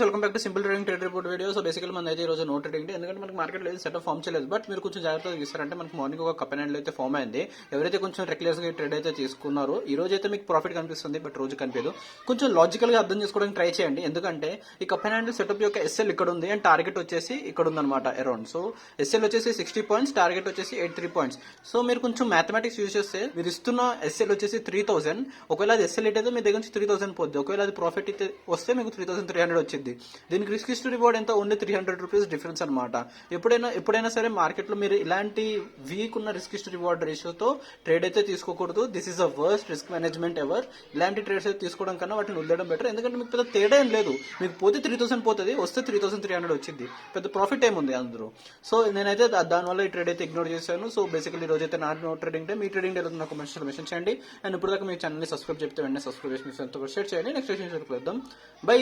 Welcome back to simple trading trade report video. So బేసికల్ మన అయితే ఈ రోజు నో ట్రేడింగ్, ఎందుకంటే మనకి మార్కెట్ లేదు, సెటప్ ఫామ్ చేయలేదు. బట్ మీరు కొంచెం జాగ్రత్తగా ఇస్తారంటే మనకి మార్నింగ్ ఒక కప్ అండ్ హ్యాండిల్ అయితే ఫామ్ అయింది. ఎవరైతే కొంచెం రెక్లెస్ గా ట్రేడ్ అయితే తీసుకున్నారో ఈ రోజు అయితే మీకు ప్రాఫిట్ కనిపిస్తుంది, బట్ రోజు కనిపించదు. కొంచెం లాజికల్ గా అర్థం చేసుకోవడానికి ట్రై చేయండి, ఎందుకంటే ఈ కప్ అండ్ హ్యాండిల్ సెటప్ యొక్క ఎస్ఎల్ ఇక్కడ ఉంది అండ్ టార్గెట్ వచ్చేసి ఇక్కడ ఉందన్నమాట అరౌండ్. సో ఎస్ఎల్ వచ్చేసి 60 పాయింట్స్, టార్గెట్ వచ్చేసి 83 పాయింట్స్. సో మీరు కొంచెం మ్యాథమెటిక్స్ యూజ్ చేస్తే మీరు ఇస్తున్న ఎస్ఎల్ వచ్చేసి 3000. ఒకవేళ అది ఎస్ఎల్ అయితే మీ దగ్గర నుంచి 3000 పోద్ది. ఒకవేళ అది ప్రాఫిట్ అయితే వస్తే మీకు 3300 వచ్చింది. దీనికి రిస్క్ టు రివార్డ్ ఎంత? ఓన్లీ 300 రూపీస్ డిఫరెన్స్ అనమాట. ఎప్పుడైనా సరే మార్కెట్ లో మీరు ఇలాంటి వీక్ ఉన్న రిస్క్ టు రివార్డ్ రేషియోతో ట్రేడ్ అయితే తీసుకోకూడదు. This is the worst risk management ever. ఇలాంటి ట్రేడ్స్ అయితే తీసుకోవడం కన్నా వాటిని వదిలేయడం బెటర్, ఎందుకంటే మీకు పెద్ద తేడా ఏం లేదు. మీకు పోతే 3000 పోతుంది, వస్తే 3300 వచ్చింది. పెద్ద ప్రాఫిట్ ఏముంది అందులో. సో నేనైతే దానివల్ల ఈ ట్రేడ్ అయితే ఇగ్నోర్ చేశాను. సో బేసికలీ ఈ రోజు అయితే నా నో ట్రేడింగ్ డే. మీ ట్రేడింగ్ డే నాకు మెన్షన్ చేయండి. అండ్ ఇప్పుడు దాకా మీ ఛానల్ ని సబ్స్క్రైబ్ చెప్తే వెంటనే సబ్స్క్రైబ్ చేసి మీ ఫ్రెండ్స్ తో షేర్ చేయండి. నెక్స్ట్ సెషన్ చూద్దాం. బై.